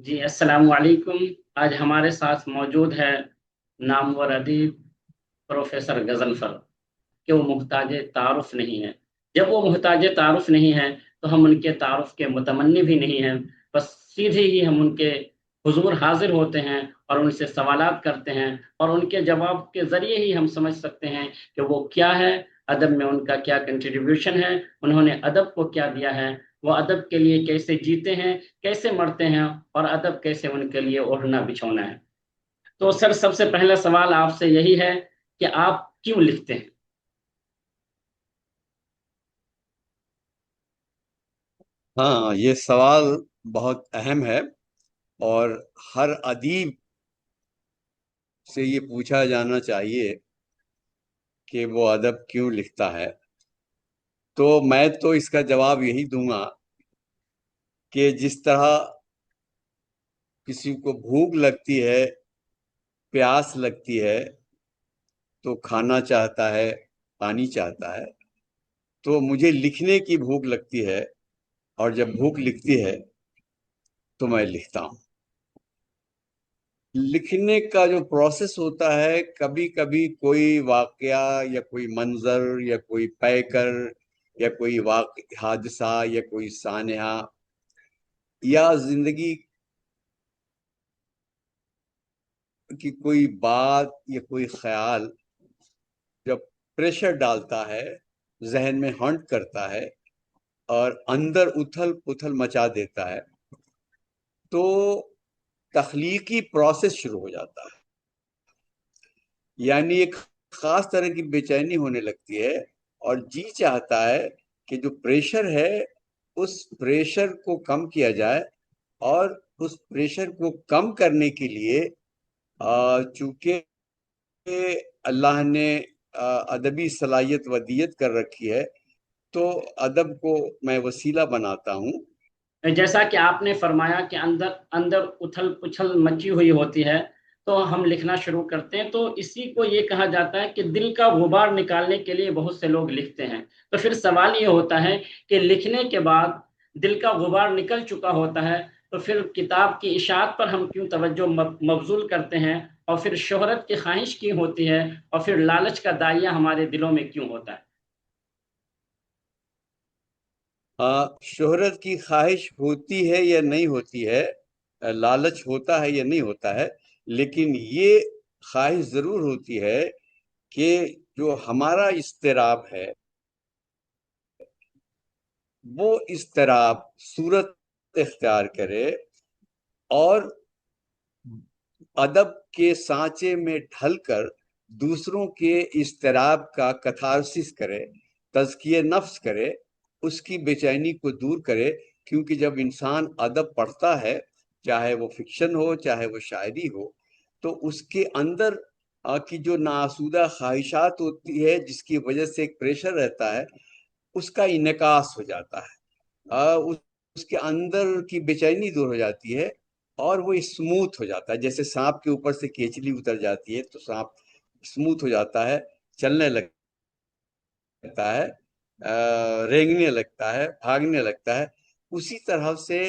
جی السلام علیکم۔ آج ہمارے ساتھ موجود ہے نامور ادیب پروفیسر غضنفر کہ وہ محتاج تعارف نہیں ہے۔ جب وہ محتاج تعارف نہیں ہے تو ہم ان کے تعارف کے متمنی بھی نہیں ہیں، بس سیدھے ہی ہم ان کے حضور حاضر ہوتے ہیں اور ان سے سوالات کرتے ہیں، اور ان کے جواب کے ذریعے ہی ہم سمجھ سکتے ہیں کہ وہ کیا ہے، ادب میں ان کا کیا کنٹریبیوشن ہے، انہوں نے ادب کو کیا دیا ہے، وہ ادب کے لیے کیسے جیتے ہیں، کیسے مرتے ہیں، اور ادب کیسے ان کے لیے اوڑھنا بچھونا ہے۔ تو سر، سب سے پہلا سوال آپ سے یہی ہے کہ آپ کیوں لکھتے ہیں؟ ہاں، یہ سوال بہت اہم ہے اور ہر ادیب سے یہ پوچھا جانا چاہیے کہ وہ ادب کیوں لکھتا ہے۔ تو میں تو اس کا جواب یہی دوں گا کہ جس طرح کسی کو بھوک لگتی ہے، پیاس لگتی ہے، تو کھانا چاہتا ہے، پانی چاہتا ہے، تو مجھے لکھنے کی بھوک لگتی ہے، اور جب بھوک لگتی ہے تو میں لکھتا ہوں۔ لکھنے کا جو پروسیس ہوتا ہے، کبھی کبھی کوئی واقعہ یا کوئی منظر یا کوئی پیکر یا کوئی حادثہ یا کوئی سانحہ یا زندگی کی کوئی بات یا کوئی خیال جب پریشر ڈالتا ہے، ذہن میں ہانٹ کرتا ہے اور اندر اتھل پتھل مچا دیتا ہے، تو تخلیقی پروسیس شروع ہو جاتا ہے۔ یعنی ایک خاص طرح کی بے چینی ہونے لگتی ہے، اور جی چاہتا ہے کہ جو پریشر ہے اس پریشر کو کم کیا جائے، اور اس پریشر کو کم کرنے کے لیے چونکہ اللہ نے ادبی صلاحیت ودیت کر رکھی ہے، تو ادب کو میں وسیلہ بناتا ہوں۔ جیسا کہ آپ نے فرمایا کہ اندر اندر اتھل پچھل مچی ہوئی ہوتی ہے، تو ہم لکھنا شروع کرتے ہیں، تو اسی کو یہ کہا جاتا ہے کہ دل کا غبار نکالنے کے لیے بہت سے لوگ لکھتے ہیں۔ تو پھر سوال یہ ہوتا ہے کہ لکھنے کے بعد دل کا غبار نکل چکا ہوتا ہے، تو پھر کتاب کی اشاعت پر ہم کیوں توجہ مبذول کرتے ہیں، اور پھر شہرت کی خواہش کیوں ہوتی ہے، اور پھر لالچ کا داعیہ ہمارے دلوں میں کیوں ہوتا ہے؟ شہرت کی خواہش ہوتی ہے یا نہیں ہوتی ہے، لالچ ہوتا ہے یا نہیں ہوتا ہے، لیکن یہ خواہش ضرور ہوتی ہے کہ جو ہمارا اضطراب ہے وہ اضطراب صورت اختیار کرے اور ادب کے سانچے میں ڈھل کر دوسروں کے اضطراب کا کتھارسس کرے، تزکیہ نفس کرے، اس کی بے چینی کو دور کرے۔ کیونکہ جب انسان ادب پڑھتا ہے، چاہے وہ فکشن ہو چاہے وہ شاعری ہو، تو اس کے اندر کی جو ناسودہ خواہشات ہوتی ہے، جس کی وجہ سے ایک پریشر رہتا ہے، اس کا انعکاس ہو جاتا ہے، اس کے اندر کی بے چینی دور ہو جاتی ہے، اور وہ اسموتھ ہو جاتا ہے۔ جیسے سانپ کے اوپر سے کیچلی اتر جاتی ہے تو سانپ اسموتھ ہو جاتا ہے، چلنے لگتا ہے، رینگنے لگتا ہے، بھاگنے لگتا ہے۔ اسی طرح سے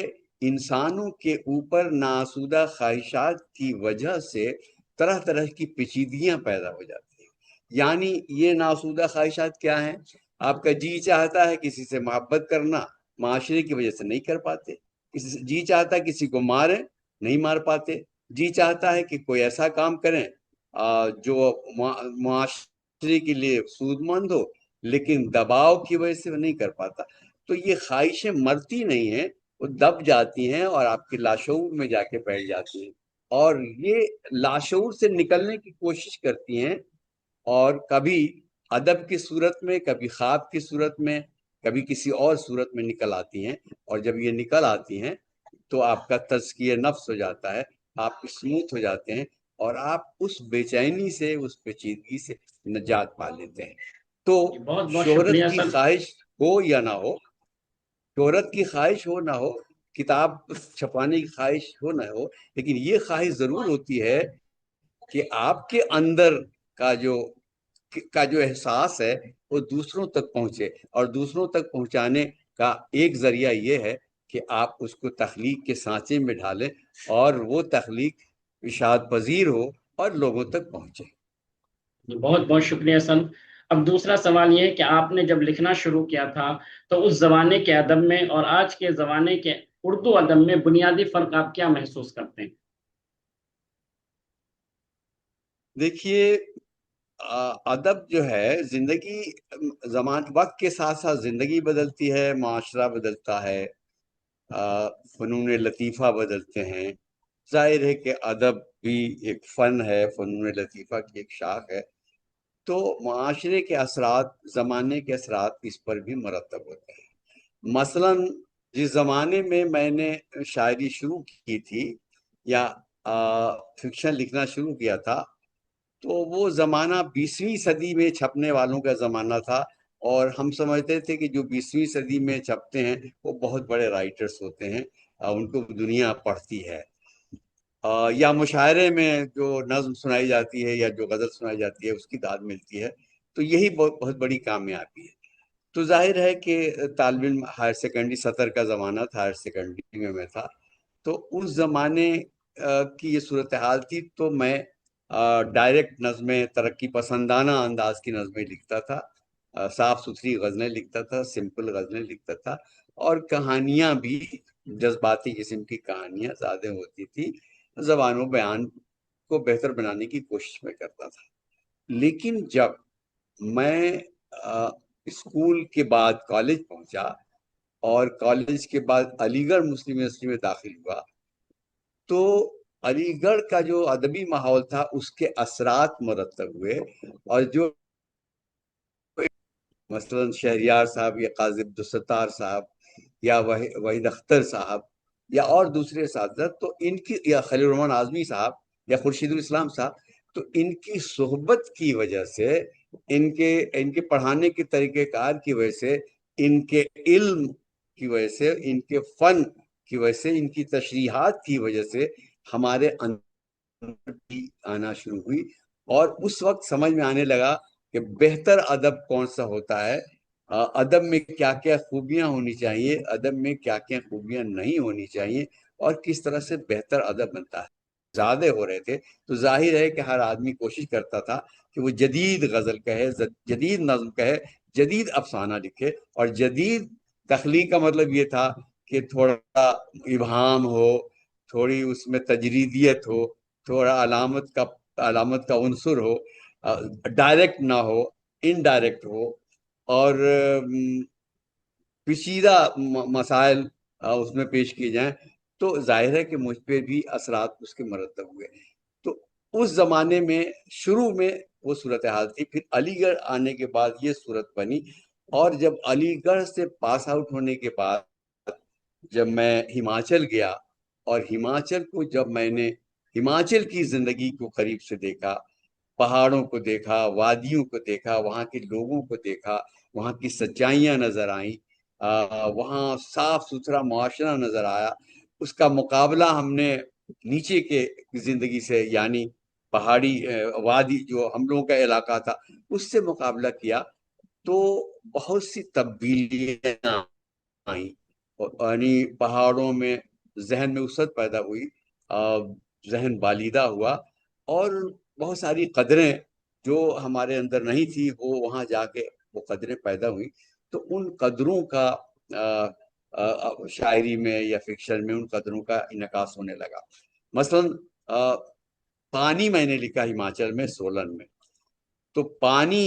انسانوں کے اوپر ناسودہ خواہشات کی وجہ سے طرح طرح کی پیچیدگیاں پیدا ہو جاتی ہیں۔ یعنی یہ ناسودہ خواہشات کیا ہیں؟ آپ کا جی چاہتا ہے کسی سے محبت کرنا، معاشرے کی وجہ سے نہیں کر پاتے۔ جی چاہتا ہے کسی کو ماریں، نہیں مار پاتے۔ جی چاہتا ہے کہ کوئی ایسا کام کریں جو معاشرے کے لیے سود مند ہو، لیکن دباؤ کی وجہ سے وہ نہیں کر پاتا۔ تو یہ خواہشیں مرتی نہیں ہیں، وہ دب جاتی ہیں اور آپ کے لاشعور میں جا کے بیٹھ جاتی ہیں، اور یہ لاشعور سے نکلنے کی کوشش کرتی ہیں، اور کبھی ادب کی صورت میں، کبھی خواب کی صورت میں، کبھی کسی اور صورت میں نکل آتی ہیں۔ اور جب یہ نکل آتی ہیں تو آپ کا تزکیہ نفس ہو جاتا ہے، آپ اسموتھ ہو جاتے ہیں، اور آپ اس بے چینی سے، اس پیچیدگی سے نجات پا لیتے ہیں۔ تو جی بہت بہت شہرت شکریہ کی سر۔ خواہش ہو یا نہ ہو، شہرت کی خواہش ہو نہ ہو، کتاب چھپانے کی خواہش ہو نہ ہو، لیکن یہ خواہش ضرور ہوتی ہے کہ آپ کے اندر کا جو احساس ہے وہ دوسروں تک پہنچے، اور دوسروں تک پہنچانے کا ایک ذریعہ یہ ہے کہ آپ اس کو تخلیق کے سانچے میں ڈھالیں اور وہ تخلیق اشاعت پذیر ہو اور لوگوں تک پہنچے۔ بہت بہت شکریہ سن۔ اب دوسرا سوال یہ ہے کہ آپ نے جب لکھنا شروع کیا تھا تو اس زمانے کے ادب میں اور آج کے زمانے کے اردو ادب میں بنیادی فرق آپ کیا محسوس کرتے ہیں؟ دیکھیے، ادب جو ہے زندگی، وقت کے ساتھ ساتھ زندگی بدلتی ہے، معاشرہ بدلتا ہے، فنون لطیفہ بدلتے ہیں۔ ظاہر ہے کہ ادب بھی ایک فن ہے، فنون لطیفہ کی ایک شاخ ہے، تو معاشرے کے اثرات، زمانے کے اثرات اس پر بھی مرتب ہوتے ہیں۔ مثلا جس زمانے میں نے شاعری شروع کی تھی یا فکشن لکھنا شروع کیا تھا، تو وہ زمانہ 20ویں صدی میں چھپنے والوں کا زمانہ تھا، اور ہم سمجھتے تھے کہ جو 20ویں صدی میں چھپتے ہیں وہ بہت بڑے رائٹرز ہوتے ہیں، ان کو دنیا پڑھتی ہے، یا مشاعرے میں جو نظم سنائی جاتی ہے یا جو غزل سنائی جاتی ہے اس کی داد ملتی ہے، تو یہی بہت بڑی کامیابی ہے۔ تو ظاہر ہے کہ طالب علم، ہائر سیکنڈری سطر کا زمانہ تھا، ہائر سیکنڈری میں تھا، تو اس زمانے کی یہ صورتحال تھی، تو میں ڈائریکٹ نظمیں، ترقی پسندانہ انداز کی نظمیں لکھتا تھا، صاف ستھری غزلیں لکھتا تھا، سمپل غزلیں لکھتا تھا، اور کہانیاں بھی جذباتی قسم کی کہانیاں زیادہ ہوتی تھی، زبان و بیان کو بہتر بنانے کی کوشش میں کرتا تھا۔ لیکن جب میں اسکول کے بعد کالج پہنچا اور کالج کے بعد علی گڑھ مسلم یونیورسٹی میں داخل ہوا، تو علی گڑھ کا جو ادبی ماحول تھا اس کے اثرات مرتب ہوئے، اور جو مثلا شہریار صاحب یا قاضی عبدالستار صاحب یا وحید اختر صاحب یا اور دوسرے اساتذہ، تو ان کی، یا خلیل الرحمن اعظمی صاحب یا خورشید الاسلام صاحب، تو ان کی صحبت کی وجہ سے، ان کے پڑھانے کے طریقہ کار کی وجہ سے، ان کے علم کی وجہ سے، ان کے فن کی وجہ سے، ان کی تشریحات کی وجہ سے ہمارے اندر بھی آنا شروع ہوئی، اور اس وقت سمجھ میں آنے لگا کہ بہتر ادب کون سا ہوتا ہے، ادب میں کیا کیا خوبیاں ہونی چاہیے، ادب میں کیا کیا خوبیاں نہیں ہونی چاہیے، اور کس طرح سے بہتر ادب بنتا ہے۔ زیادہ ہو رہے تھے تو ظاہر ہے کہ ہر آدمی کوشش کرتا تھا کہ وہ جدید غزل کہے، جدید نظم کہے، جدید افسانہ لکھے، اور جدید تخلیق کا مطلب یہ تھا کہ تھوڑا ابہام ہو، تھوڑی اس میں تجریدیت ہو، تھوڑا علامت کا عنصر ہو، ڈائریکٹ نہ ہو، انڈائریکٹ ہو، اور پیچیدہ مسائل اس میں پیش کیے جائیں۔ تو ظاہر ہے کہ مجھ پہ بھی اثرات اس کے مرتب ہوئے۔ تو اس زمانے میں شروع میں وہ صورتحال تھی، پھر علی گڑھ آنے کے بعد یہ صورت بنی، اور جب علی گڑھ سے پاس آؤٹ ہونے کے بعد جب میں ہماچل گیا، اور ہماچل کو جب میں نے ہماچل کی زندگی کو قریب سے دیکھا، پہاڑوں کو دیکھا، وادیوں کو دیکھا، وہاں کے لوگوں کو دیکھا، وہاں کی سچائیاں نظر آئیں، وہاں صاف ستھرا معاشرہ نظر آیا، اس کا مقابلہ ہم نے نیچے کے زندگی سے، یعنی پہاڑی وادی جو ہم لوگوں کا علاقہ تھا اس سے مقابلہ کیا، تو بہت سی تبدیلیاں آئیں، یعنی پہاڑوں میں ذہن میں وسعت پیدا ہوئی، ذہن بالیدہ ہوا، اور بہت ساری قدریں جو ہمارے اندر نہیں تھی وہ وہاں جا کے وہ قدریں پیدا ہوئی، تو ان قدروں کا شاعری میں یا فکشن میں ان قدروں کا انعکاس ہونے لگا۔ مثلا پانی میں نے لکھا ہماچل میں، سولن میں، تو پانی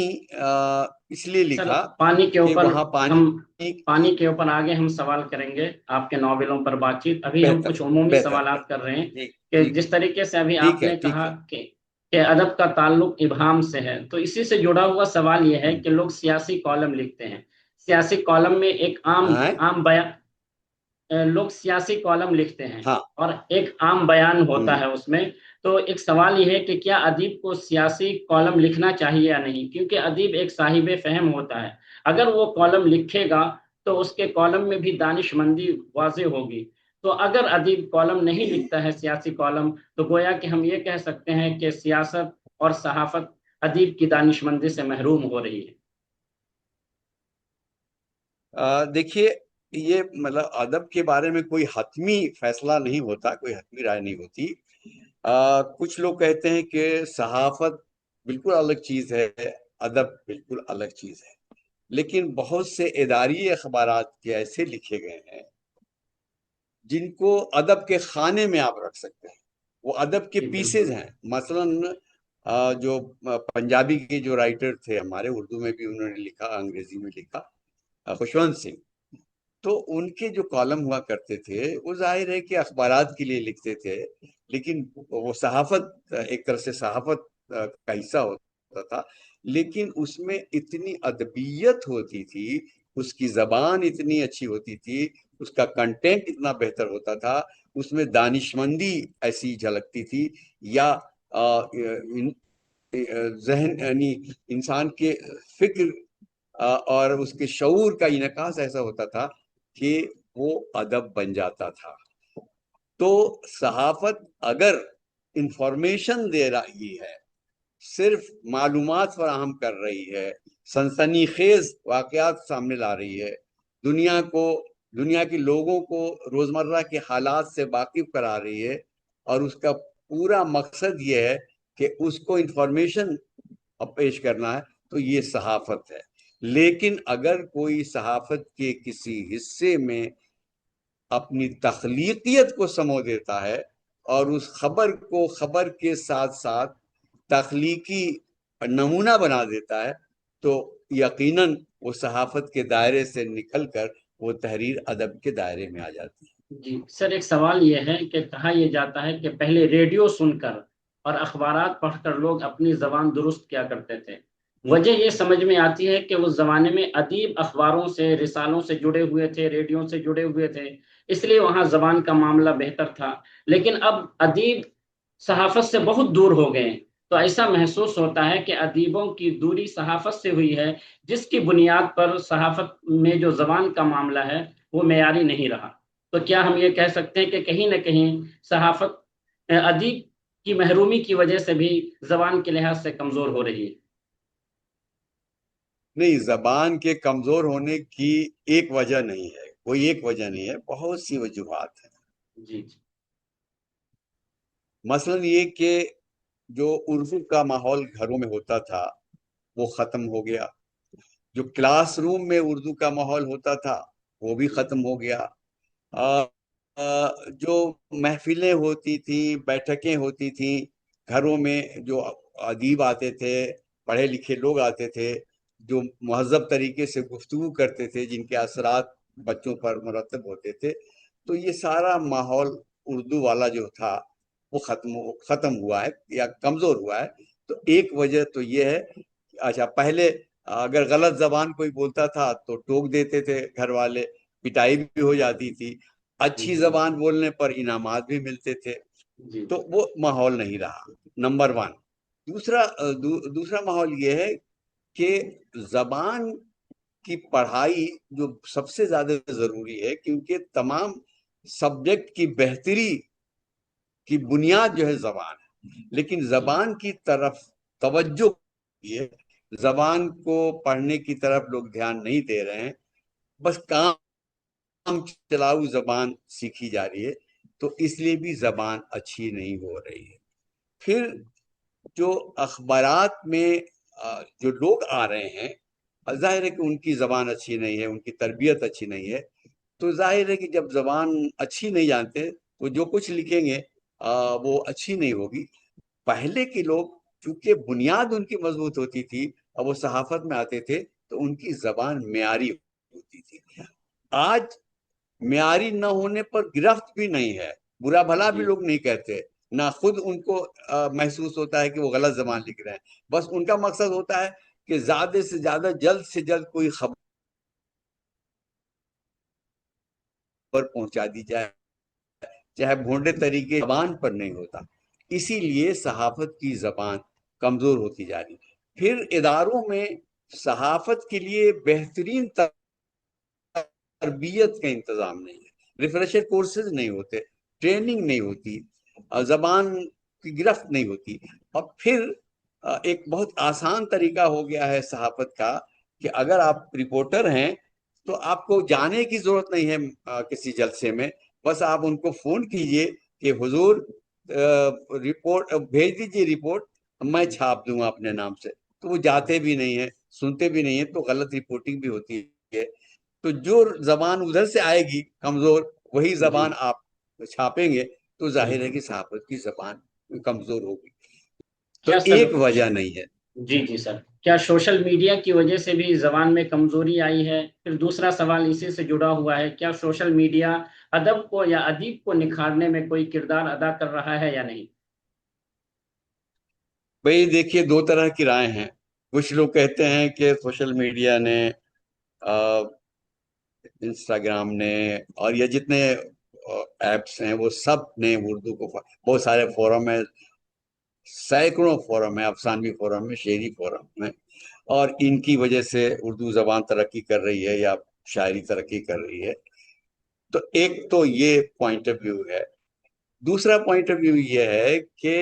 اس لیے سر لکھا پانی کے کہ اوپر وہاں ہم کی کے اوپر آگے ہم سوال کریں گے، آپ کے ناولوں پر بات چیت، ابھی ہم بہتر کچھ عمومی بہتر سوالات بہتر کر رہے ہیں ٹھیک کہ ٹھیک جس طریقے سے ابھی آپ ٹھیک ہے نے ٹھیک کہا ہے کہ ادب کا تعلق ابہام سے ہے، تو اسی سے جڑا ہوا سوال یہ ہے کہ لوگ سیاسی کالم لکھتے ہیں، سیاسی کالم میں ایک ہاں عام بیان، لوگ سیاسی کالم لکھتے ہیں ہاں اور ایک عام بیان ہوتا ہوں ہے اس میں، تو ایک سوال یہ ہے کہ کیا ادیب کو سیاسی کالم لکھنا چاہیے یا نہیں، کیونکہ ادیب ایک صاحب فہم ہوتا ہے، اگر وہ کالم لکھے گا تو اس کے کالم میں بھی دانش مندی واضح ہوگی، تو اگر ادیب کالم نہیں لکھتا ہے سیاسی کالم، تو گویا کہ ہم یہ کہہ سکتے ہیں کہ سیاست اور صحافت ادیب کی دانش مندی سے محروم ہو رہی ہے۔ دیکھیے، یہ مطلب ادب کے بارے میں کوئی حتمی فیصلہ نہیں ہوتا، کوئی حتمی رائے نہیں ہوتی۔ کچھ لوگ کہتے ہیں کہ صحافت بالکل الگ چیز ہے، ادب بالکل الگ چیز ہے، لیکن بہت سے اداری اخبارات کے ایسے لکھے گئے ہیں جن کو ادب کے خانے میں آپ رکھ سکتے ہیں، وہ ادب کے جی پیسز بالکل۔ ہیں۔ مثلاً جو پنجابی کے جو رائٹر تھے ہمارے، اردو میں بھی انہوں نے لکھا، انگریزی میں لکھا، خوشونت سنگھ، تو ان کے جو کالم ہوا کرتے تھے وہ ظاہر ہے کہ اخبارات کے لیے لکھتے تھے، لیکن وہ صحافت، ایک طرح سے صحافت کا حصہ ہوتا تھا، لیکن اس میں اتنی ادبیت ہوتی تھی، اس کی زبان اتنی اچھی ہوتی تھی، اس کا کنٹینٹ اتنا بہتر ہوتا تھا، اس میں دانشمندی ایسی جھلکتی تھی، یا ذہن یعنی انسان کے فکر اور اس کے شعور کا انعکاس ایسا ہوتا تھا کہ وہ ادب بن جاتا تھا۔ تو صحافت اگر انفارمیشن دے رہی ہے، صرف معلومات فراہم کر رہی ہے، سنسنی خیز واقعات سامنے لا رہی ہے، دنیا کے لوگوں کو روزمرہ کے حالات سے واقف کرا رہی ہے، اور اس کا پورا مقصد یہ ہے کہ اس کو انفارمیشن پیش کرنا ہے، تو یہ صحافت ہے۔ لیکن اگر کوئی صحافت کے کسی حصے میں اپنی تخلیقیت کو سمو دیتا ہے اور اس خبر کو خبر کے ساتھ ساتھ تخلیقی نمونہ بنا دیتا ہے، تو یقیناً وہ صحافت کے دائرے سے نکل کر وہ تحریر ادب کے دائرے میں آ جاتی ہے۔ جی سر، ایک سوال یہ ہے کہ کہا یہ جاتا ہے کہ پہلے ریڈیو سن کر اور اخبارات پڑھ کر لوگ اپنی زبان درست کیا کرتے تھے۔ وجہ یہ سمجھ میں آتی ہے کہ اس زمانے میں ادیب اخباروں سے، رسالوں سے جڑے ہوئے تھے، ریڈیو سے جڑے ہوئے تھے، اس لیے وہاں زبان کا معاملہ بہتر تھا۔ لیکن اب ادیب صحافت سے بہت دور ہو گئے ہیں، تو ایسا محسوس ہوتا ہے کہ ادیبوں کی دوری صحافت سے ہوئی ہے، جس کی بنیاد پر صحافت میں جو زبان کا معاملہ ہے وہ معیاری نہیں رہا۔ تو کیا ہم یہ کہہ سکتے ہیں کہ کہیں نہ کہیں صحافت ادیب کی محرومی کی وجہ سے بھی زبان کے لحاظ سے کمزور ہو رہی ہے؟ نہیں، زبان کے کمزور ہونے کی ایک وجہ نہیں ہے، کوئی ایک وجہ نہیں ہے، بہت سی وجوہات ہیں۔ جی جی مثلاً یہ کہ جو اردو کا ماحول گھروں میں ہوتا تھا وہ ختم ہو گیا، جو کلاس روم میں اردو کا ماحول ہوتا تھا وہ بھی ختم ہو گیا، جو محفلیں ہوتی تھیں، بیٹھکیں ہوتی تھیں گھروں میں، جو ادیب آتے تھے، پڑھے لکھے لوگ آتے تھے، جو مہذب طریقے سے گفتگو کرتے تھے، جن کے اثرات بچوں پر مرتب ہوتے تھے، تو یہ سارا ماحول اردو والا جو تھا وہ ختم ہوا ہے یا کمزور ہوا ہے۔ تو ایک وجہ تو یہ ہے۔ اچھا، پہلے اگر غلط زبان کوئی بولتا تھا تو ٹوک دیتے تھے گھر والے، پٹائی بھی ہو جاتی تھی، اچھی جی زبان بولنے پر انعامات بھی ملتے تھے، جی تو وہ ماحول نہیں رہا، نمبر ون۔ دوسرا ماحول یہ ہے کہ زبان کی پڑھائی جو سب سے زیادہ ضروری ہے، کیونکہ تمام سبجیکٹ کی بہتری کی بنیاد جو ہے زبان ہے، لیکن جی زبان کی طرف توجہ یہ زبان کو پڑھنے کی طرف لوگ دھیان نہیں دے رہے ہیں، بس کام چلاؤ زبان سیکھی جا رہی ہے، تو اس لیے بھی زبان اچھی نہیں ہو رہی ہے۔ پھر جو اخبارات میں جو لوگ آ رہے ہیں، ظاہر ہے کہ ان کی زبان اچھی نہیں ہے، ان کی تربیت اچھی نہیں ہے، تو ظاہر ہے کہ جب زبان اچھی نہیں جانتے تو جو کچھ لکھیں گے وہ اچھی نہیں ہوگی۔ پہلے کے لوگ چونکہ بنیاد ان کی مضبوط ہوتی تھی اور وہ صحافت میں آتے تھے تو ان کی زبان معیاری ہوتی تھی۔ آج معیاری نہ ہونے پر گرفت بھی نہیں ہے، برا بھلا بھی جی لوگ نہیں کہتے، نہ خود ان کو محسوس ہوتا ہے کہ وہ غلط زبان لکھ رہے ہیں، بس ان کا مقصد ہوتا ہے کہ زیادہ سے زیادہ جلد سے جلد کوئی خبر پہنچا دی جائے، چاہے بھونڈے طریقے زبان پر نہیں ہوتا، اسی لیے صحافت کی زبان کمزور ہوتی جا رہی ہے۔ پھر اداروں میں صحافت کے لیے بہترین تربیت کا انتظام نہیں ہے، ریفریشر کورسز نہیں ہوتے، ٹریننگ نہیں ہوتی، زبان کی گرفت نہیں ہوتی۔ اور پھر ایک بہت آسان طریقہ ہو گیا ہے صحافت کا کہ اگر آپ رپورٹر ہیں تو آپ کو جانے کی ضرورت نہیں ہے کسی جلسے میں، بس آپ ان کو فون کیجئے کہ حضور رپورٹ بھیج دیجئے، رپورٹ میں چھاپ دوں گا اپنے نام سے، تو وہ جاتے بھی نہیں ہیں، سنتے بھی نہیں ہیں، تو غلط رپورٹنگ بھی ہوتی ہے۔ تو جو زبان ادھر سے آئے گی کمزور، وہی جی زبان آپ چھاپیں گے تو ظاہر ہے بالکل۔ کہ صحافت کی زبان کمزور ہوگی۔ تو کیا سر، ایک وجہ نہیں ہے۔ جی جی سر، کیا سوشل میڈیا کی وجہ سے بھی زبان میں کمزوری آئی ہے؟ پھر دوسرا سوال اسی سے جڑا ہوا ہے، کیا سوشل میڈیا ادب کو یا ادیب کو نکھارنے میں کوئی کردار ادا کر رہا ہے یا نہیں؟ بھئی دیکھیے، دو طرح کی رائے ہیں۔ کچھ لوگ کہتے ہیں کہ سوشل میڈیا نے، انسٹاگرام نے، اور یہ جتنے ایپس ہیں وہ سب نے اردو کو، بہت سارے فورم ہیں، سینکڑوں فورم ہیں، افسانوی فورم ہے، شعری فورم ہے، اور ان کی وجہ سے اردو زبان ترقی کر رہی ہے یا شاعری ترقی کر رہی ہے۔ تو ایک تو یہ پوائنٹ آف ویو ہے۔ دوسرا پوائنٹ آف ویو یہ ہے کہ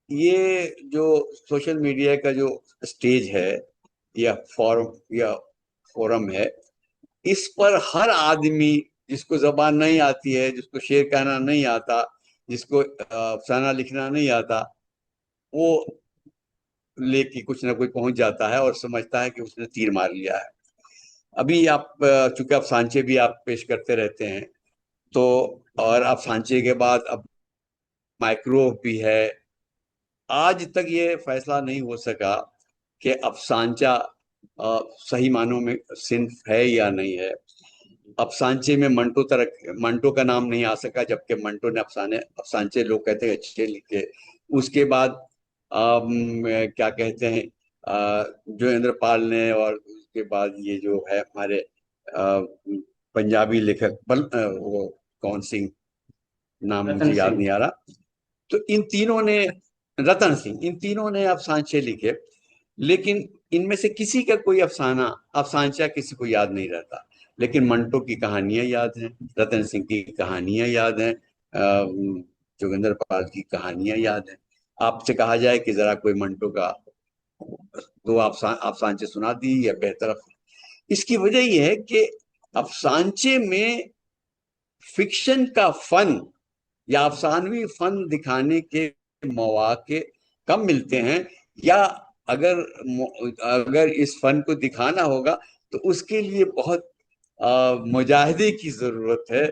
یہ جو سوشل میڈیا کا جو اسٹیج ہے یا فورم ہے، اس پر ہر آدمی، جس کو زبان نہیں آتی ہے، جس کو شعر کہنا نہیں آتا، جس کو افسانہ لکھنا نہیں آتا، وہ لے کے کچھ نہ کوئی پہنچ جاتا ہے اور سمجھتا ہے کہ اس نے تیر مار لیا ہے۔ ابھی آپ چونکہ افسانچے بھی آپ پیش کرتے رہتے ہیں، تو اور افسانچے کے بعد اب مائکرو بھی ہے۔ آج تک یہ فیصلہ نہیں ہو سکا کہ افسانچہ صحیح معنوں میں صنف ہے یا نہیں ہے۔ افسانچے میں منٹو کا نام نہیں آ سکا، جبکہ منٹو نے افسانچے لوگ کہتے ہیں اچھے لکھے۔ اس کے بعد کیا کہتے ہیں، جوگیندر پال نے، اور اس کے بعد یہ جو ہے ہمارے پنجابی لیکھک وہ کون سنگھ، نام رتن مجھے یاد سنگھ۔ نہیں آ رہا، تو ان تینوں نے، رتن سنگھ، ان تینوں نے افسانچے لکھے، لیکن ان میں سے کسی کا کوئی افسانچہ کسی کو یاد نہیں رہتا۔ لیکن منٹو کی کہانیاں یاد ہیں، رتن سنگھ کی کہانیاں یاد ہیں، جوگیندر پال کی کہانیاں یاد ہیں۔ آپ سے کہا جائے کہ ذرا کوئی منٹو کا دو افسانچے سنا دی یا بہتر۔ اس کی وجہ یہ ہے کہ افسانچے میں فکشن کا فن یا افسانوی فن دکھانے کے مواقع کم ملتے ہیں، یا اگر اس فن کو دکھانا ہوگا تو اس کے لیے بہت مجاہدے کی ضرورت ہے،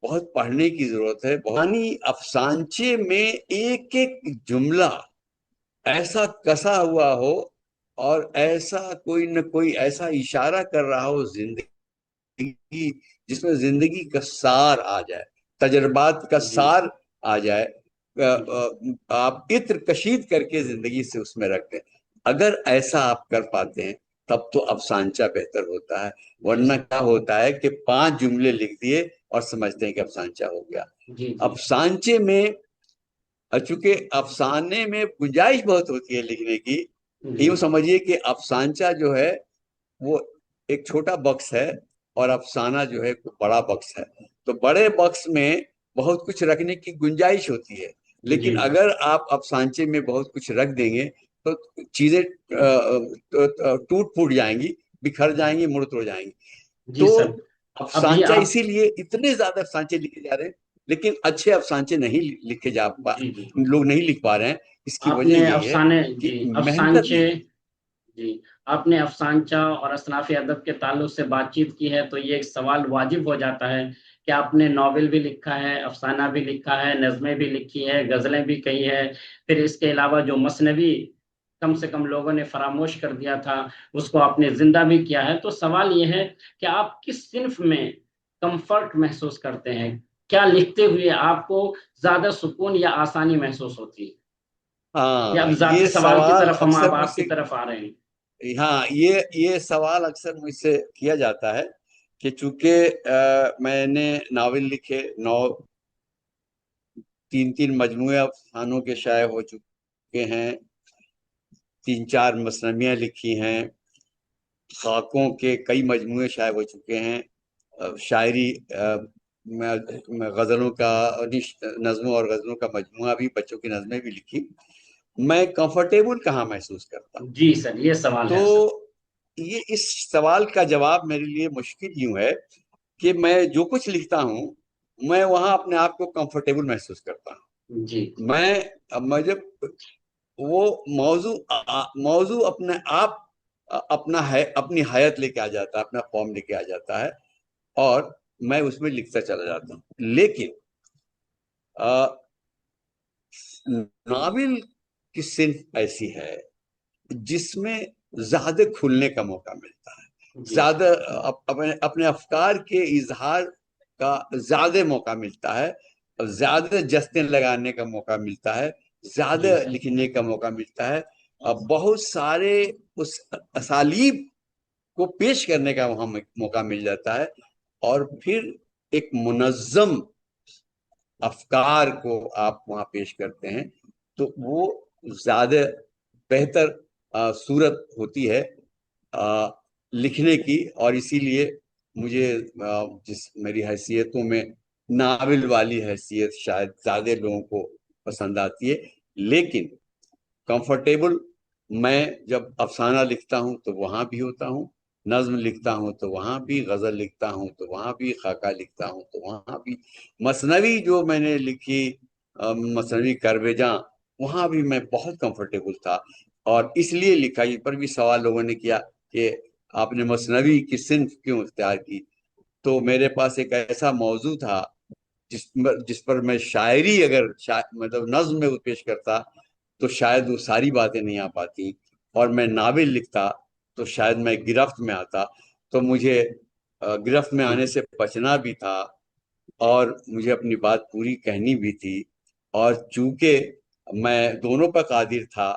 بہت پڑھنے کی ضرورت ہے۔ افسانچے میں ایک ایک جملہ ایسا کسا ہوا ہو، اور ایسا کوئی نہ کوئی ایسا اشارہ کر رہا ہو زندگی، جس میں زندگی کا سار آ جائے، تجربات کا جی سار آ جائے، جی آپ عطر کشید کر کے زندگی سے اس میں رکھ دیں۔ اگر ایسا آپ کر پاتے ہیں تب تو افسانچہ بہتر ہوتا ہے، جی ورنہ سر، کیا ہوتا ہے کہ 5 جملے لکھ دیے اور سمجھتے ہیں کہ افسانچہ ہو گیا۔ جی جی افسانچے میں، چونکہ افسانے میں گنجائش بہت ہوتی ہے لکھنے کی، جی یوں سمجھیے کہ افسانچہ جو ہے وہ ایک چھوٹا بکس ہے، اور افسانہ جو ہے ایک بڑا بکس ہے۔ تو بڑے بکس میں بہت کچھ رکھنے کی گنجائش ہوتی ہے، جی لیکن اگر آپ افسانچے میں بہت کچھ رکھ دیں گے تو چیزیں ٹوٹ پھوٹ جائیں گی، بکھر جائیں گی، مڑ توڑ جائیں گی۔ جی تو سر، ابھی افسانچہ آپ، اسی لیے اتنے زیادہ افسانچے لکھے جا رہے ہیں، لیکن اچھے افسانچے نہیں لکھے جی جی، لوگ نہیں لکھ پا رہے ہیں۔ اس کی آپ وجہ نے یہی ہے افسانے، کہ جی محنت افسانچے، نہیں ہے۔ جی آپ نے افسانچہ اور اصناف ادب کے تعلق سے بات چیت کی ہے، تو یہ ایک سوال واجب ہو جاتا ہے کہ آپ نے ناول بھی لکھا ہے، افسانہ بھی لکھا ہے، نظمیں بھی لکھی ہے، غزلیں بھی کہی ہے، پھر اس کے علاوہ جو مثنوی کم سے کم لوگوں نے فراموش کر دیا تھا اس کو آپ نے زندہ بھی کیا ہے۔ تو سوال یہ ہے کہ آپ کس صنف میں کمفرٹ محسوس کرتے ہیں؟ کیا لکھتے ہوئے آپ کو زیادہ سکون یا آسانی محسوس ہوتی ہے؟ یہ اب ہاں، ذاتی یہ سوال کی سوال طرف ہم اکثر اب مجھ آپ کی سے، طرف آ رہے ہیں۔ ہاں، یہ سوال اکثر مجھ سے کیا جاتا ہے کہ چونکہ میں نے ناول لکھے، 3 مجموعے افسانوں کے شائع ہو چکے ہیں، 3 4 مثنویاں لکھی ہیں، خاکوں کے کئی مجموعے شائع ہو چکے ہیں، شاعری، غزلوں کا، نظموں اور غزلوں کا مجموعہ بھی، بچوں کی نظمیں بھی لکھی۔ میں کمفرٹیبل کہاں محسوس کرتا ہوں؟ جی سر، یہ سوال تو ہے اصل۔ یہ اس سوال کا جواب میرے لیے مشکل یوں ہے کہ میں جو کچھ لکھتا ہوں میں وہاں اپنے آپ کو کمفرٹیبل محسوس کرتا ہوں. جی میں جب وہ موضوع اپنے آپ اپنی حیت لے کے آ جاتا ہے، اپنا فارم لے کے آ جاتا ہے، اور میں اس میں لکھتا چلا جاتا ہوں. لیکن ناول کی صنف ایسی ہے جس میں زیادہ کھلنے کا موقع ملتا ہے، جی زیادہ اپنے افکار کے اظہار کا زیادہ موقع ملتا ہے، اور زیادہ جستیں لگانے کا موقع ملتا ہے، زیادہ جی سر لکھنے کا موقع ملتا ہے، اور بہت سارے اس اسالیب کو پیش کرنے کا وہاں موقع مل جاتا ہے، اور پھر ایک منظم افکار کو آپ وہاں پیش کرتے ہیں تو وہ زیادہ بہتر صورت ہوتی ہے لکھنے کی. اور اسی لیے مجھے جس میری حیثیتوں میں ناول والی حیثیت شاید زیادہ لوگوں کو پسند آتی ہے. لیکن کمفرٹیبل میں جب افسانہ لکھتا ہوں تو وہاں بھی ہوتا ہوں، نظم لکھتا ہوں تو وہاں بھی، غزل لکھتا ہوں تو وہاں بھی، خاکہ لکھتا ہوں تو وہاں بھی، مثنوی جو میں نے لکھی مثنوی کروے جاں وہاں بھی میں بہت کمفرٹیبل تھا. اور اس لیے لکھا، یہ پر بھی سوال لوگوں نے کیا کہ آپ نے مثنوی کی صنف کیوں اختیار کی. تو میرے پاس ایک ایسا موضوع تھا جس پر میں شاعری اگر مطلب نظم میں پیش کرتا تو شاید وہ ساری باتیں نہیں آ پاتی، اور میں ناول لکھتا تو شاید میں گرفت میں آتا. تو مجھے گرفت میں آنے سے بچنا بھی تھا، اور مجھے اپنی بات پوری کہنی بھی تھی. اور چونکہ میں دونوں پر قادر تھا،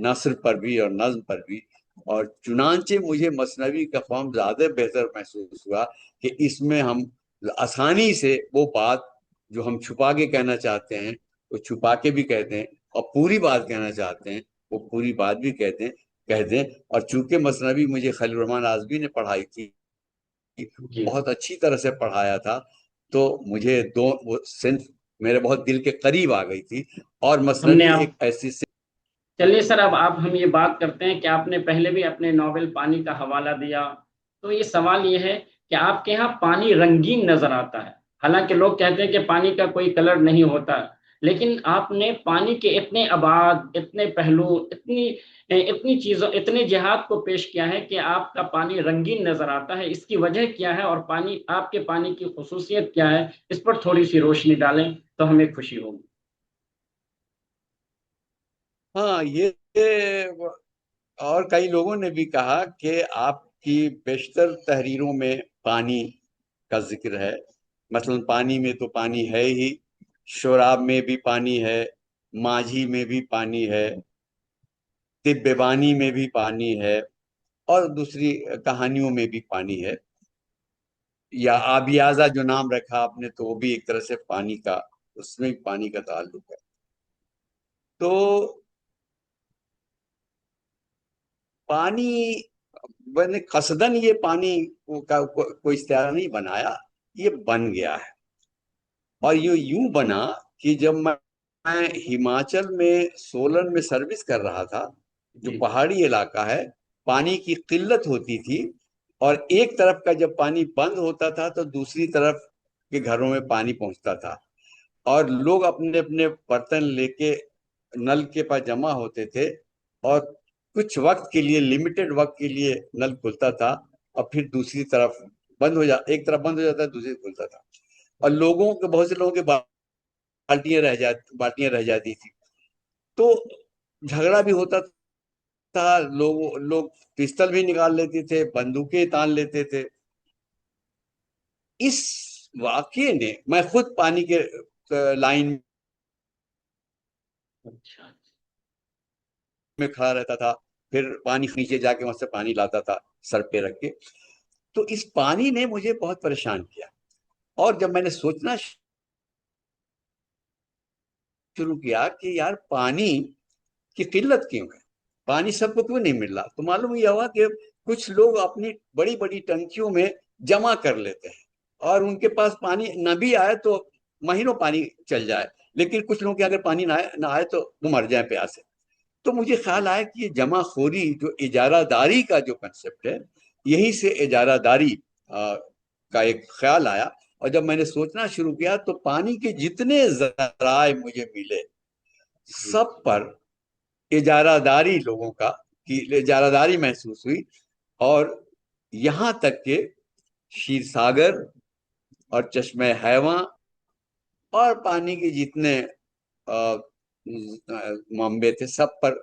نثر پر بھی اور نظم پر بھی، اور چنانچہ مجھے مثنوی کا فارم زیادہ بہتر محسوس ہوا کہ اس میں ہم آسانی سے وہ بات جو ہم چھپا کے کہنا چاہتے ہیں وہ چھپا کے بھی کہتے ہیں، اور پوری بات کہنا چاہتے ہیں وہ پوری بات بھی کہہ دیں. اور چونکہ مثنوی مجھے خلیل الرحمن اعظمی نے پڑھائی تھی، جی بہت اچھی طرح سے پڑھایا تھا، تو مجھے وہ صنف میرے بہت دل کے قریب آ گئی تھی. اور ہم نے مثنوی آپ ایک ایسی صنف. چلیے سر، اب ہم یہ بات کرتے ہیں کہ آپ نے پہلے بھی اپنے ناول پانی کا حوالہ دیا، تو یہ سوال یہ ہے کہ آپ کے ہاں پانی رنگین نظر آتا ہے، حالانکہ لوگ کہتے ہیں کہ پانی کا کوئی کلر نہیں ہوتا، لیکن آپ نے پانی کے اتنے ابعاد، اتنے پہلو، اتنی چیزوں، اتنے جہات کو پیش کیا ہے کہ آپ کا پانی رنگین نظر آتا ہے. اس کی وجہ کیا ہے، اور آپ کے پانی کی خصوصیت کیا ہے، اس پر تھوڑی سی روشنی ڈالیں تو ہمیں خوشی ہوگی. ہاں، یہ اور کئی لوگوں نے بھی کہا کہ آپ کی بیشتر تحریروں میں پانی کا ذکر ہے. مثلا پانی میں تو پانی ہے ہی، شراب میں بھی پانی ہے، ماجھی میں بھی پانی ہے، طب بانی میں بھی پانی ہے، اور دوسری کہانیوں میں بھی پانی ہے. یا آبیازہ جو نام رکھا آپ نے تو وہ بھی ایک طرح سے پانی کا، اس میں پانی کا تعلق ہے. تو پانی میں نے قصدن یہ پانی کا کوئی استعارہ نہیں بنایا، یہ بن گیا ہے. اور یہ یوں بنا کہ جب میں ہماچل میں سولن میں سروس کر رہا تھا، جو جی پہاڑی علاقہ ہے، پانی کی قلت ہوتی تھی، اور ایک طرف کا جب پانی بند ہوتا تھا تو دوسری طرف کے گھروں میں پانی پہنچتا تھا، اور لوگ اپنے اپنے برتن لے کے نل کے پاس جمع ہوتے تھے، اور کچھ وقت کے لیے، لمیٹڈ وقت کے لیے نل کھلتا تھا، اور پھر دوسری طرف ایک طرف بند ہو جاتا ہے، دوسری کھلتا تھا. اور بہت سے لوگوں کے بالٹیاں رہ جاتی تھی، تو جھگڑا بھی ہوتا تھا. لوگ پستل بھی نکال لیتے تھے، بندوقیں تان لیتے تھے. اس واقعے نے، میں خود پانی کے لائن اچھا. میں کھڑا رہتا تھا، پھر پانی نیچے جا کے وہاں سے پانی لاتا تھا سر پہ رکھ کے. تو اس پانی نے مجھے بہت پریشان کیا. اور جب میں نے سوچنا شروع کیا کہ یار پانی کی قلت کیوں ہے، پانی سب کو کیوں نہیں مل رہا، تو معلوم یہ ہوا کہ کچھ لوگ اپنی بڑی بڑی ٹنکیوں میں جمع کر لیتے ہیں، اور ان کے پاس پانی نہ بھی آئے تو مہینوں پانی چل جائے، لیکن کچھ لوگوں کے اگر پانی نہ آئے تو وہ مر جائیں پیاس سے. تو مجھے خیال آیا کہ یہ جمع خوری جو اجارہ داری کا جو کنسپٹ ہے، یہیں سے اجارہ داری کا ایک خیال آیا. اور جب میں نے سوچنا شروع کیا تو پانی کے جتنے ذرائع مجھے ملے سب پر اجارہ داری لوگوں کا کی اجارہ داری محسوس ہوئی. اور یہاں تک کہ شیر ساگر اور چشمہ حیواں اور پانی کے جتنے منبع تھے سب پر.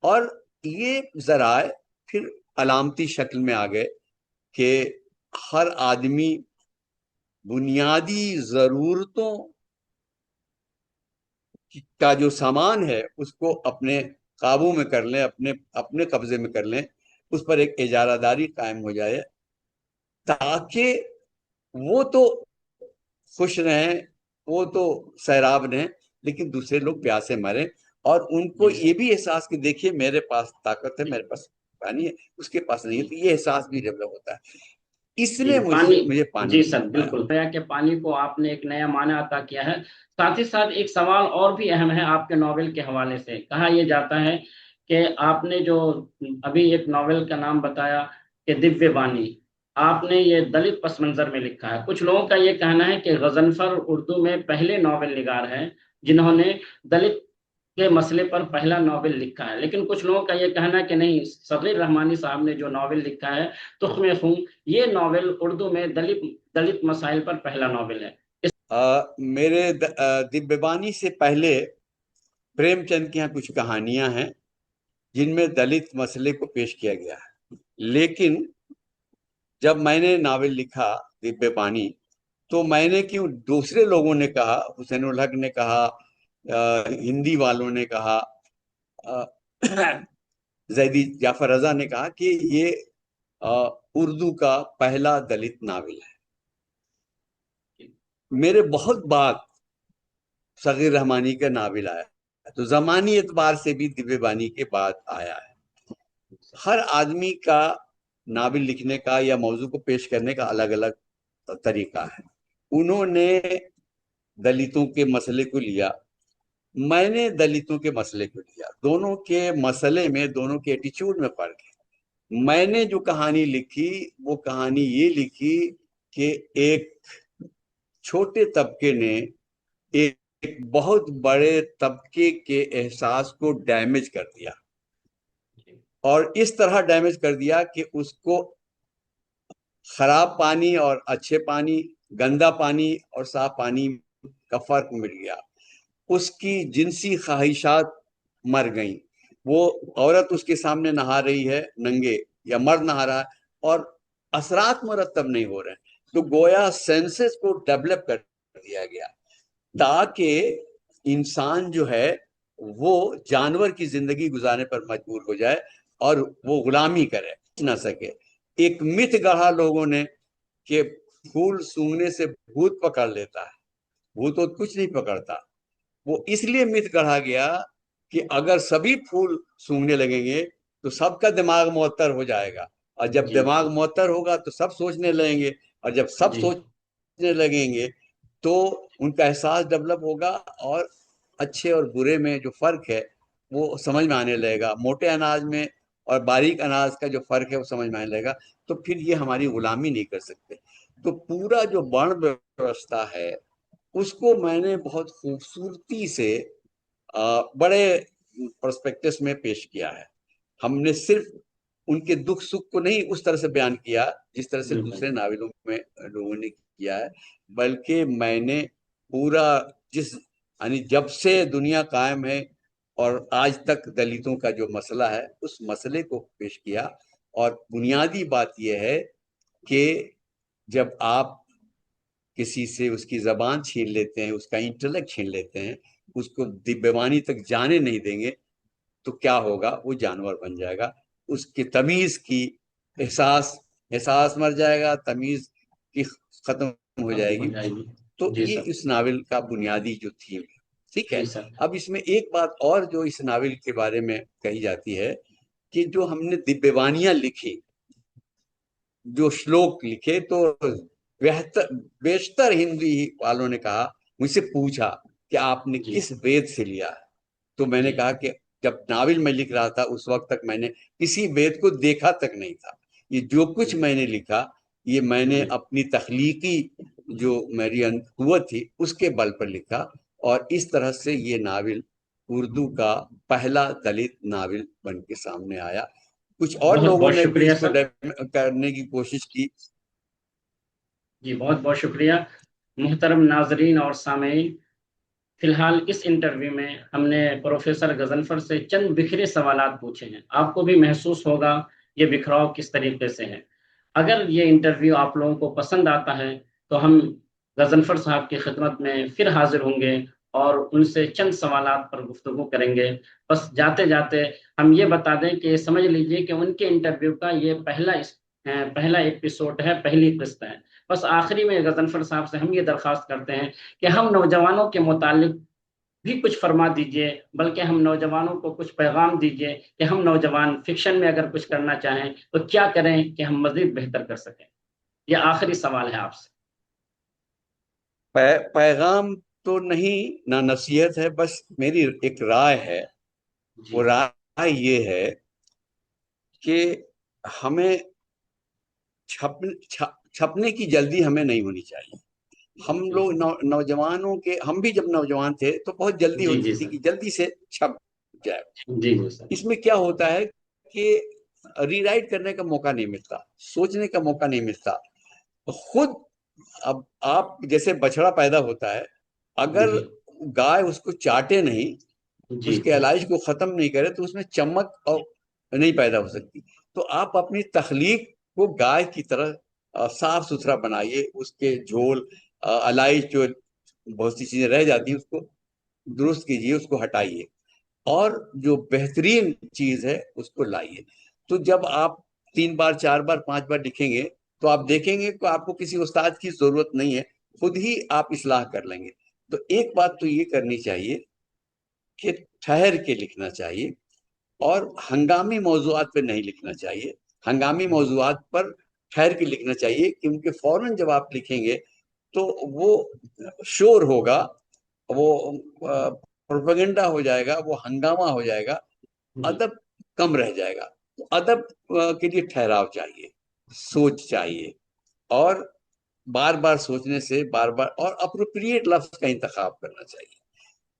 اور یہ ذرائع پھر علامتی شکل میں آ گئے کہ ہر آدمی بنیادی ضرورتوں کا جو سامان ہے اس کو اپنے قابو میں کر لیں، اپنے قبضے میں کر لیں، اس پر ایک اجارہ داری قائم ہو جائے تاکہ وہ تو خوش رہیں، وہ تو سیراب رہیں، لیکن دوسرے لوگ پیاسے مریں. اور ان کو یہ بھی احساس کہ دیکھیے میرے پاس طاقت ہے، میرے پاس پانی ہے، اس کے پاس نہیں ہے. تو یہ احساس بھی ڈیولپ ہوتا ہے. اس نے مجھے پانی جی میں سر آیا. بالکل کہ پانی کو آپ نے ایک نیا معنی عطا کیا ہے. ساتھ ہی ساتھ ایک سوال اور بھی اہم ہے آپ کے ناول کے حوالے سے. کہا یہ جاتا ہے کہ آپ نے جو ابھی ایک ناول کا نام بتایا کہ دیویہ بانی، آپ نے یہ دلت پس منظر میں لکھا ہے. کچھ لوگوں کا یہ کہنا ہے کہ غضنفر اردو میں پہلے ناول نگار ہیں جنہوں نے دلت کے مسئلے پر پہلا ناول لکھا ہے. لیکن کچھ لوگوں کا یہ کہنا ہے کہ نہیں، صغیر رحمانی صاحب نے جو ناول لکھا ہے تخم خون، یہ ناول اردو میں دلت مسائل پر پہلا ناول ہے. میرے دیویہ بانی سے پہلے پریم چند کی یہاں کچھ کہانیاں ہیں جن میں دلت مسئلے کو پیش کیا گیا ہے. لیکن جب میں نے ناول لکھا دیویہ بانی تو میں نے کیوں دوسرے لوگوں نے کہا، حسین الحق نے کہا، ہندی والوں نے کہا، زیدی جعفر رضا نے کہا کہ یہ اردو کا پہلا دلت ناول ہے. میرے بہت بعد صغیر رحمانی کا ناول آیا تو زمانی اعتبار سے بھی دیویہ بانی کے بعد آیا ہے. ہر آدمی کا ناول لکھنے کا یا موضوع کو پیش کرنے کا الگ الگ طریقہ ہے. انہوں نے دلتوں کے مسئلے کو لیا، میں نے دلتوں کے مسئلے کو لیا. دونوں کے مسئلے میں، دونوں کے ایٹیچیوڈ میں فرق ہے. میں نے جو کہانی لکھی وہ کہانی یہ لکھی کہ ایک چھوٹے طبقے نے ایک بہت بڑے طبقے کے احساس کو ڈیمیج کر دیا، اور اس طرح ڈیمیج کر دیا کہ اس کو خراب پانی اور اچھے پانی، گندا پانی اور صاف پانی کا فرق مل گیا. اس کی جنسی خواہشات مر گئیں. وہ عورت اس کے سامنے نہا رہی ہے ننگے، یا مرد نہا رہا ہے، اور اثرات مرتب نہیں ہو رہے ہیں. تو گویا سینسز کو ڈیولپ کر دیا گیا تاکہ انسان جو ہے وہ جانور کی زندگی گزارنے پر مجبور ہو جائے اور وہ غلامی کرے نہ سکے. ایک مت گڑھا لوگوں نے کہ پھول سونگنے سے بھوت پکڑ لیتا ہے. بھوت تو کچھ نہیں پکڑتا. وہ اس لیے مت گڑھا گیا کہ اگر سبھی پھول سونگنے لگیں گے تو سب کا دماغ معطر ہو جائے گا، اور جب دماغ معطر ہوگا تو سب سوچنے لگیں گے، اور جب سب سوچنے لگیں گے تو ان کا احساس ڈیولپ ہوگا، اور اچھے اور برے میں جو فرق ہے وہ سمجھ میں آنے لگے گا. موٹے اناج میں اور باریک اناج کا جو فرق ہے وہ سمجھ میں آنے لگے گا. تو پھر یہ ہماری غلامی نہیں کر سکتے. تو پورا جو بڑ ویوستھا ہے اس کو میں نے بہت خوبصورتی سے بڑے پرسپیکٹس میں پیش کیا ہے. ہم نے صرف ان کے دکھ سکھ کو نہیں اس طرح سے بیان کیا جس طرح سے دوسرے ناولوں میں لوگوں نے کیا ہے، بلکہ میں نے پورا یعنی جب سے دنیا قائم ہے اور آج تک دلتوں کا جو مسئلہ ہے اس مسئلے کو پیش کیا. اور بنیادی بات یہ ہے کہ جب آپ کسی سے اس کی زبان چھین لیتے ہیں، اس کا انٹلیکٹ چھین لیتے ہیں، اس کو دیویہ بانی تک جانے نہیں دیں گے تو کیا ہوگا؟ وہ جانور بن جائے گا. اس کی تمیز کی احساس مر جائے گا، تمیز کی ختم ہو جائے گی. تو یہ اس ناول کا بنیادی جو تھیم ہے. ٹھیک ہے. اب اس میں ایک بات اور جو اس ناول کے بارے میں کہی جاتی ہے کہ جو ہم نے دیویہ بانیاں لکھی، جو شلوک لکھے، تو بیشتر ہندی والوں نے کہا، مجھ سے پوچھا کہ آپ نے کس وید سے لیا. تو میں نے کہا کہ جب ناول میں لکھ رہا تھا اس وقت تک میں نے کسی بیت کو دیکھا تک نہیں تھا. یہ جو کچھ میں نے لکھا یہ میں نے اپنی تخلیقی جو میری قوت تھی اس کے بل پر لکھا، اور اس طرح سے یہ ناول اردو کا پہلا دلت ناول بن کے سامنے آیا. کچھ اور بہت لوگوں بہت نے بھی شکریہ اس کو سر. کرنے کی کوشش کی. جی بہت بہت شکریہ. محترم ناظرین اور سامعین، فی الحال اس انٹرویو میں ہم نے پروفیسر غضنفر سے چند بکھرے سوالات پوچھے ہیں. آپ کو بھی محسوس ہوگا یہ بکھراؤ کس طریقے سے ہے. اگر یہ انٹرویو آپ لوگوں کو پسند آتا ہے تو ہم غضنفر صاحب کی خدمت میں پھر حاضر ہوں گے اور ان سے چند سوالات پر گفتگو کریں گے. بس جاتے جاتے ہم یہ بتا دیں کہ سمجھ لیجئے کہ ان کے انٹرویو کا یہ پہلا ایپیسوڈ ہے، پہلی قسط ہے. بس آخری میں غضنفر صاحب سے ہم یہ درخواست کرتے ہیں کہ ہم نوجوانوں کے متعلق بھی کچھ فرما دیجئے، بلکہ ہم نوجوانوں کو کچھ پیغام دیجئے کہ ہم نوجوان فکشن میں اگر کچھ کرنا چاہیں تو کیا کریں کہ ہم مزید بہتر کر سکیں. یہ آخری سوال ہے آپ سے. پیغام تو نہیں، نہ نصیحت ہے، بس میری ایک رائے ہے. جی وہ رائے یہ ہے کہ ہمیں چھپنے کی جلدی ہمیں نہیں ہونی چاہیے. ہم لوگ نوجوانوں کے، ہم بھی جب نوجوان تھے تو بہت جلدی جی جی ہوتی تھی سر. کہ جلدی سے چھپ جائے. جی جی سر. اس میں کیا ہوتا ہے کہ ری رائٹ کرنے کا موقع نہیں ملتا، سوچنے کا موقع نہیں ملتا. خود اب آپ جیسے بچڑا پیدا ہوتا ہے، اگر جی گائے اس کو چاٹے نہیں، جی اس کے علاج کو ختم نہیں کرے تو اس میں چمک اور نہیں پیدا ہو سکتی. تو آپ اپنی تخلیق کو گائے کی طرح صاف ستھرا بنائیے. اس کے جھول علائش جو بہت سی چیزیں رہ جاتی ہیں اس کو درست کیجیے، اس کو ہٹائیے، اور جو بہترین چیز ہے اس کو لائیے. تو جب آپ 3 بار 4 بار 5 بار لکھیں گے تو آپ دیکھیں گے کہ آپ کو کسی استاد کی ضرورت نہیں ہے، خود ہی آپ اصلاح کر لیں گے. تو ایک بات تو یہ کرنی چاہیے کہ ٹھہر کے لکھنا چاہیے، اور ہنگامی موضوعات پہ نہیں لکھنا چاہیے. ہنگامی موضوعات پر ٹھہر کے لکھنا چاہیے، کیونکہ فوراً جب آپ لکھیں گے تو وہ شور ہوگا، وہ پروپیگنڈا ہو جائے گا، وہ ہنگامہ ہو جائے گا، ادب کم رہ جائے گا. تو ادب کے لیے ٹھہراؤ چاہیے، سوچ چاہیے، اور بار بار سوچنے سے بار بار اور اپروپریٹ لفظ کا انتخاب کرنا چاہیے.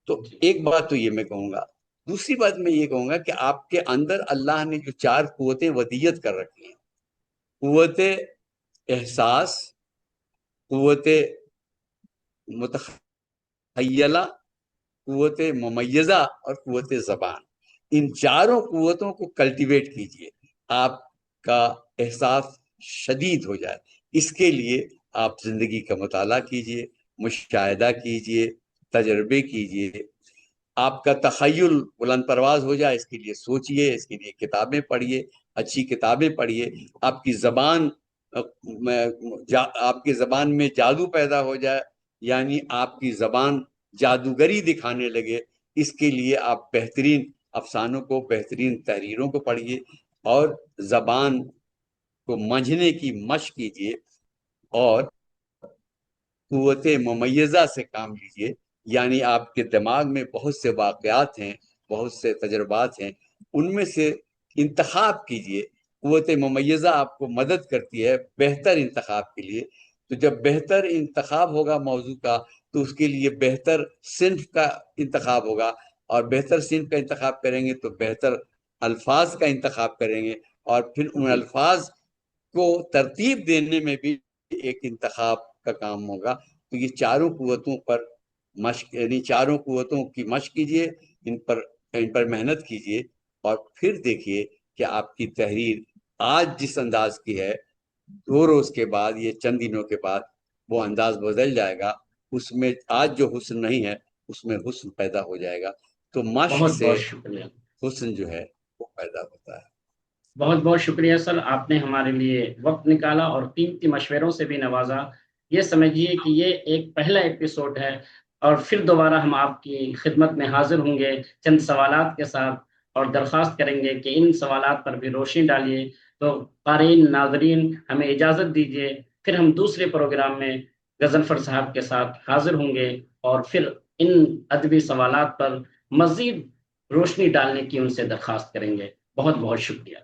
تو ایک بات تو یہ میں کہوں گا. دوسری بات میں یہ کہوں گا کہ آپ کے اندر اللہ نے جو 4 قوتیں ودیت کر رکھی ہیں، قوت احساس، قوت متخیلہ، قوت ممیزہ اور قوت زبان. ان چاروں قوتوں کو کلٹیویٹ کیجئے، آپ کا احساس شدید ہو جائے. اس کے لیے آپ زندگی کا مطالعہ کیجئے، مشاہدہ کیجئے، تجربے کیجئے. آپ کا تخیل بلند پرواز ہو جائے، اس کے لیے سوچئے، اس کے لیے کتابیں پڑھیے، اچھی کتابیں پڑھیے. آپ کی زبان آپ کی زبان میں جادو پیدا ہو جائے، یعنی آپ کی زبان جادوگری دکھانے لگے. اس کے لیے آپ بہترین افسانوں کو، بہترین تحریروں کو پڑھیے، اور زبان کو منجھنے کی مشق کیجیے، اور قوت ممیزہ سے کام لیجیے. یعنی آپ کے دماغ میں بہت سے واقعات ہیں، بہت سے تجربات ہیں، ان میں سے انتخاب کیجیے. قوت ممیزہ آپ کو مدد کرتی ہے بہتر انتخاب کے لیے. تو جب بہتر انتخاب ہوگا موضوع کا تو اس کے لیے بہتر صنف کا انتخاب ہوگا، اور بہتر صنف کا انتخاب کریں گے تو بہتر الفاظ کا انتخاب کریں گے، اور پھر ان الفاظ کو ترتیب دینے میں بھی ایک انتخاب کا کام ہوگا. تو یہ چاروں قوتوں پر مشق، یعنی چاروں قوتوں کی مشق کیجیے، ان پر محنت کیجیے، اور پھر دیکھیے کہ آپ کی تحریر آج جس انداز کی ہے، 2 روز کے بعد، یہ چند دنوں کے بعد وہ انداز بدل جائے گا. اس میں آج جو حسن نہیں ہے اس میں حسن پیدا ہو جائے گا. تو مشق بہت سے بہت شکریہ. حسن جو ہے وہ پیدا ہوتا ہے. بہت بہت شکریہ سر، آپ نے ہمارے لیے وقت نکالا اور قیمتی مشوروں سے بھی نوازا. یہ سمجھیے کہ یہ ایک پہلا ایپیسوڈ ہے، اور پھر دوبارہ ہم آپ کی خدمت میں حاضر ہوں گے چند سوالات کے ساتھ، اور درخواست کریں گے کہ ان سوالات پر بھی روشنی ڈالیے. تو قارئین، ناظرین، ہمیں اجازت دیجیے، پھر ہم دوسرے پروگرام میں غضنفر صاحب کے ساتھ حاضر ہوں گے، اور پھر ان ادبی سوالات پر مزید روشنی ڈالنے کی ان سے درخواست کریں گے۔ بہت بہت شکریہ۔